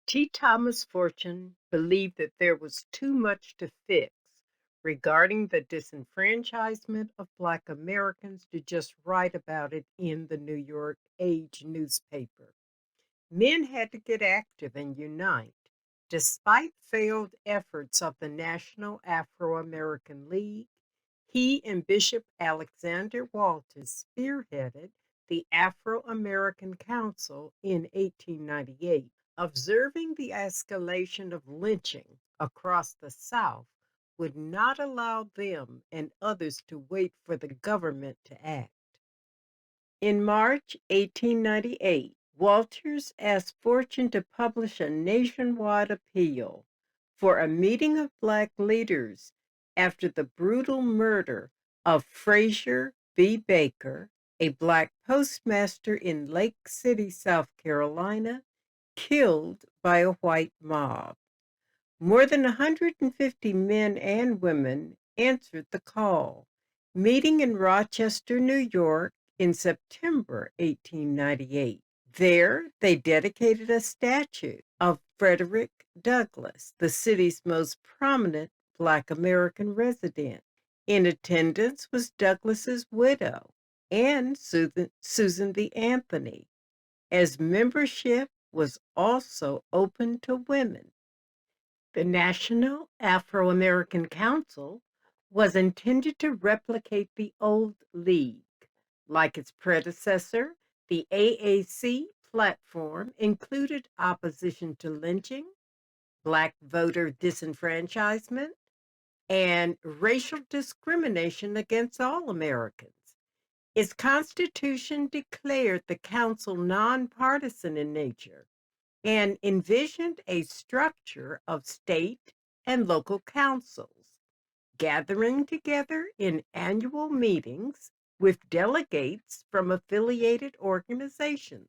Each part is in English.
T. Thomas Fortune believed that there was too much to fix regarding the disenfranchisement of Black Americans to just write about it in the New York Age newspaper. Men had to get active and unite. Despite failed efforts of the National Afro-American League, he and Bishop Alexander Walters spearheaded the Afro-American Council in 1898. Observing the escalation of lynching across the South would not allow them and others to wait for the government to act. In March 1898, Walters asked Fortune to publish a nationwide appeal for a meeting of Black leaders after the brutal murder of Frazier B. Baker, a Black postmaster in Lake City, South Carolina, killed by a white mob. More than 150 men and women answered the call, meeting in Rochester, New York in September 1898. There, they dedicated a statue of Frederick Douglass, the city's most prominent Black American resident. In attendance was Douglass's widow and Susan B. Anthony, as membership was also open to women. The National Afro-American Council was intended to replicate the old league. Like its predecessor, the AAC platform included opposition to lynching, Black voter disenfranchisement, and racial discrimination against all Americans. Its constitution declared the council nonpartisan in nature and envisioned a structure of state and local councils, gathering together in annual meetings with delegates from affiliated organizations,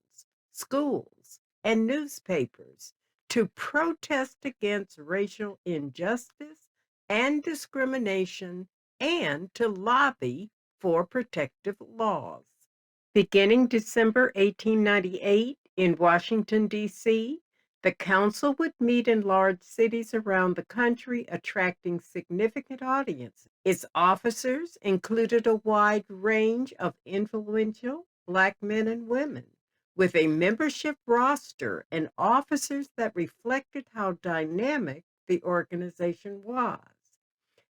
schools, and newspapers to protest against racial injustice and discrimination and to lobby for protective laws. Beginning December 1898 in Washington, D.C., the council would meet in large cities around the country, attracting significant audiences. Its officers included a wide range of influential Black men and women, with a membership roster and officers that reflected how dynamic the organization was.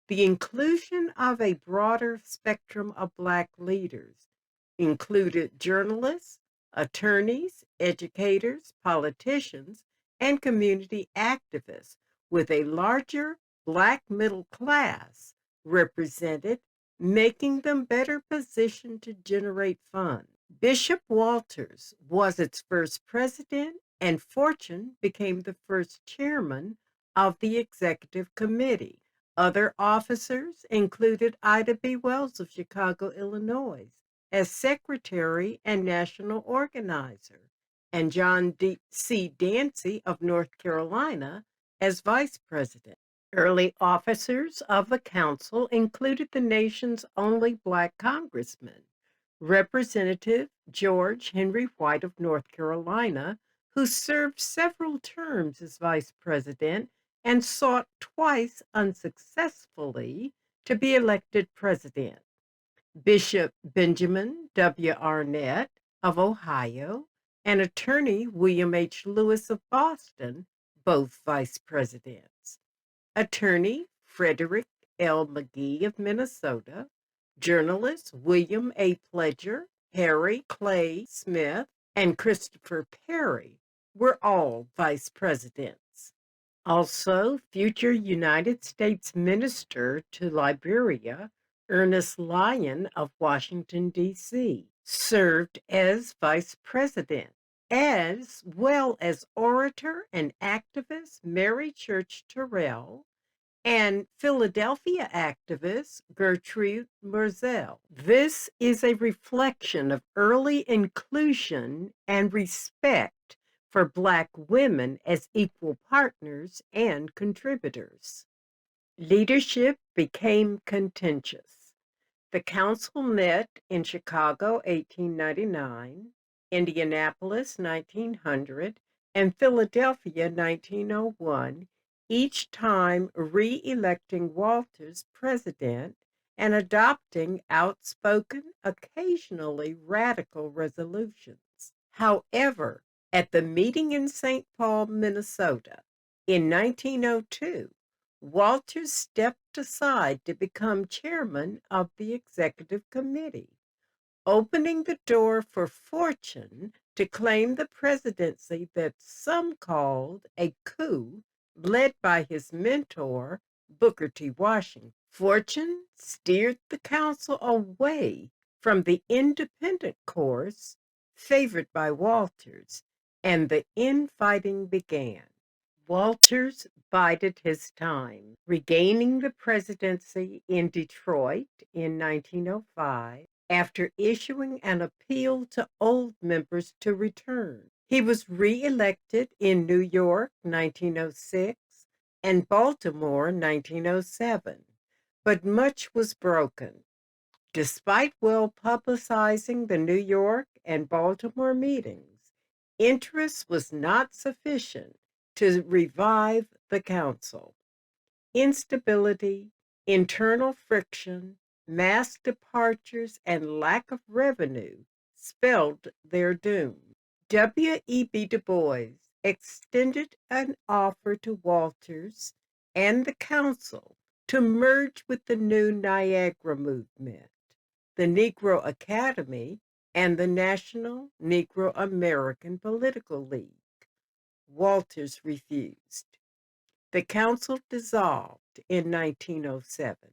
The inclusion of a broader spectrum of Black leaders included journalists, attorneys, educators, politicians, and community activists, with a larger Black middle class represented, making them better positioned to generate funds. Bishop Walters was its first president, and Fortune became the first chairman of the executive committee. Other officers included Ida B. Wells of Chicago, Illinois, as secretary and national organizer, and John C. Dancy of North Carolina as vice president. Early officers of the council included the nation's only Black congressman, Representative George Henry White of North Carolina, who served several terms as vice president and sought twice unsuccessfully to be elected president. Bishop Benjamin W. Arnett of Ohio and attorney William H. Lewis of Boston, both vice presidents. Attorney Frederick L. McGee of Minnesota, journalists William A. Pledger, Harry Clay Smith, and Christopher Perry were all vice presidents. Also, future United States Minister to Liberia, Ernest Lyon of Washington, D.C., served as vice president, as well as orator and activist Mary Church Terrell and Philadelphia activist Gertrude Mersel. This is a reflection of early inclusion and respect for Black women as equal partners and contributors. Leadership became contentious. The council met in Chicago, 1899, Indianapolis, 1900, and Philadelphia 1901, each time re-electing Walters president and adopting outspoken, occasionally radical resolutions. However, at the meeting in St. Paul, Minnesota in 1902, Walters stepped aside to become chairman of the executive committee, opening the door for Fortune to claim the presidency that some called a coup led by his mentor, Booker T. Washington. Fortune steered the council away from the independent course favored by Walters, and the infighting began. Walters bided his time, regaining the presidency in Detroit in 1905 after issuing an appeal to old members to return. He was reelected in New York 1906 and Baltimore 1907, but much was broken. Despite well publicizing the New York and Baltimore meetings, interest was not sufficient to revive the council. Instability, internal friction, mass departures, and lack of revenue spelled their doom. W.E.B. Du Bois extended an offer to Walters and the council to merge with the new Niagara movement, the Negro Academy, and the National Negro American Political League. Walters refused. The council dissolved in 1907.